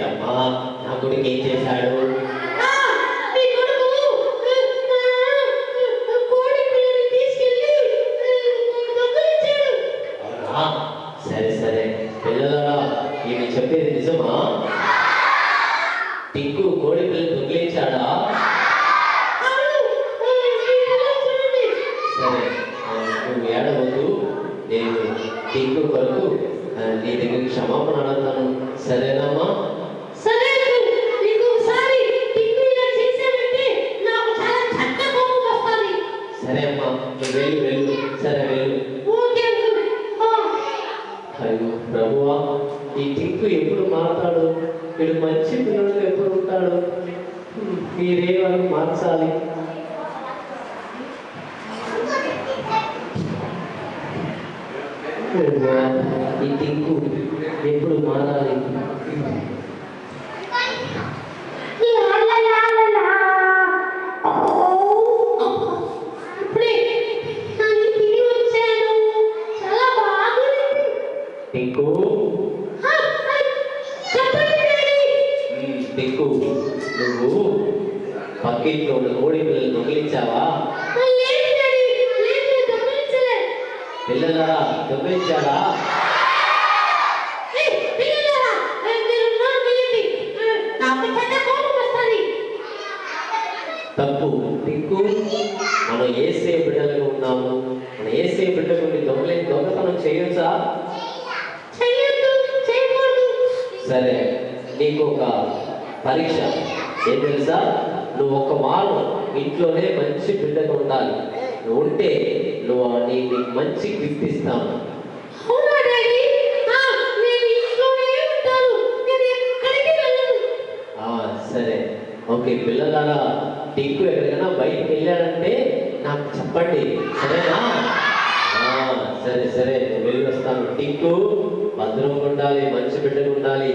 ఏంటమ్మా నా కొడుకు ఏం చేశాడు? సరే సరే పిల్లలరా ఈమె చెప్పేది నిజమా? టింకు కోడి పిల్లలు దొంగిలించాడా? సరే నువ్వు ఏడవద్దు, నేను టింకు కొరకు నీ దగ్గర క్షమాపణ అడుగుతాను, సరేనమ్మా? సరే అమ్మా నువ్వు వెళ్ళు వెళ్ళు, సరే వెళ్ళు. అయ్యో ప్రభువా, ఈ టింకు ఎప్పుడు మారతాడు? వీడు మంచి పిల్లలు ఎప్పుడు ఉంటాడు? మీరే వాళ్ళు మార్చాలి. ఈ టింకు ఎప్పుడు మారాలి? టింకు టింకు నువ్వు పక్కింట్లో ఉన్న కోడి పిల్లలు దొంగిలించావా? పిల్లలరా దొంగిలించారా? తప్పు టింకు, మనం ఏసే బిడ్డలుగా ఉన్నాము. మన ఏసే బిడ్డలు దొంగతనం చేయొచ్చా? సరే నీకు ఒక పరీక్ష ఏం తెలుసా? నువ్వు ఒక వారం ఇంట్లోనే మంచి బిడ్డగా ఉండాలి. నువ్వు ఉంటే నువ్వు నీకు మంచి గిఫ్ట్ ఇస్తాను. సరే ఓకే పిల్లలారా, టింకు ఎక్కడికైనా బయటికి వెళ్ళాడంటే నాకు చెప్పండి, సరేనా? సరే సరే వెళ్ళి వస్తాను. టింకు భద్రంగా ఉండాలి, మంచి బిడ్డగా ఉండాలి.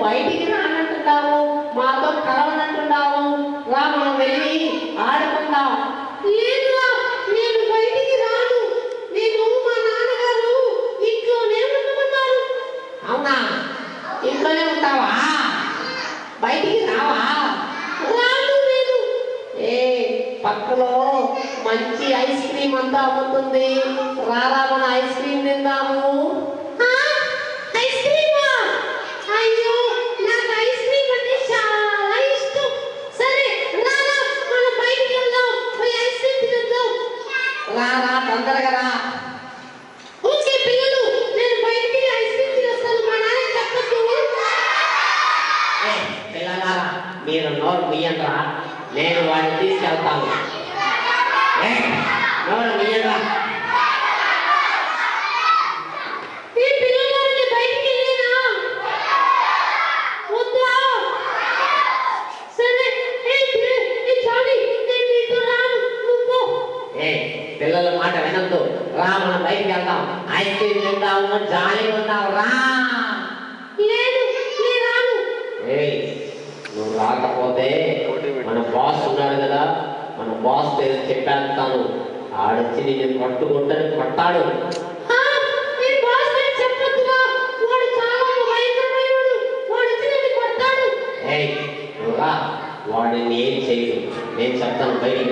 బయటికి రానంటున్నావు, మాతో కలవనంటున్నావు, రా మనం వెళ్ళి ఆడుకుందాం. లేదురా, నేను బయటికి రాను. నేను మా నాన్నగారు ఇంట్లోనే ఉండమన్నారు. అవునా, ఇంట్లోనే ఉంటావా? బయటికి రావా? రాను నేను. పక్కలో మంచి ఐస్ క్రీమ్ అంతా అమ్ముతుంది, రారా మన ఐస్ క్రీమ్ తిందాము. రారా తొందరగా రా. ఓకే పిల్లలు, నేను బయటికి ఐస్ క్రీమ్ చేస్తాను, మా నాన్న చెప్పొద్దు. పిల్లలారా మీరు నోరు ముయ్యండ్రా, నేను వాడిని తీసుకెళ్తాను. నోరు ముయ్యండ్రా. పిల్లల మాట వినద్దు, రా మనం బయటికి వెళ్దాం, ఐస్ క్రీమ్ తిందాము, జాలీగా ఉంటావు, రా. నువ్వు రాకపోతే మన బాస్ ఉన్నాడు కదా, మన బాస్ పేరు చెప్పేస్తాను, ఆడొచ్చి నేను పట్టుకుంటాను, కొట్టాడు. వాడిని ఏం చేయదు, నేను చెప్తాను బయటికి.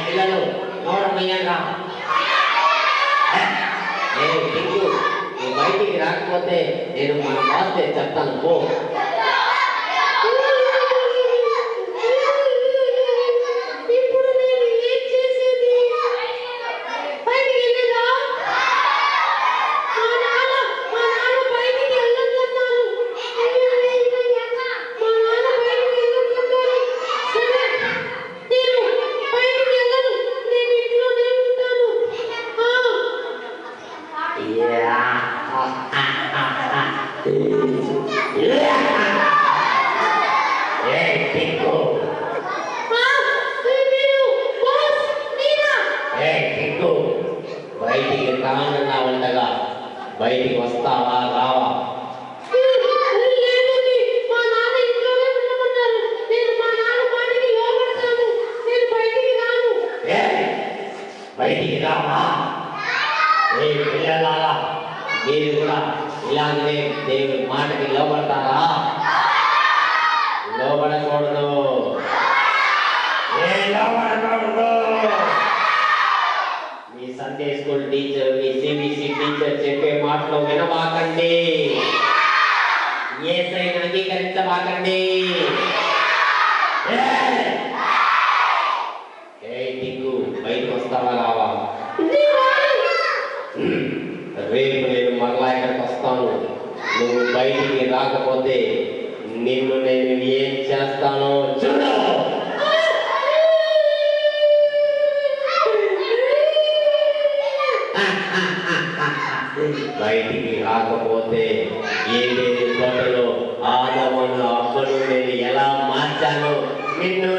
పిల్లలు నోడమయ్యారా, నువ్వు బయటికి రాకపోతే నేను మన బాస్ చెప్తాను, పో. అంగీకరించబాకండి. టింకు బయటకు వస్తావా రావా? రేపు నేను మరలా ఇక్కడికి వస్తాను. నువ్వు బయటికి రాకపోతే నిన్ను నేను ఏం చేస్తానో చూడు. బయటికి రాకపోతే ఏదేది తోటలో ఆదమును అమ్మను నేను ఎలా మార్చానో నిన్ను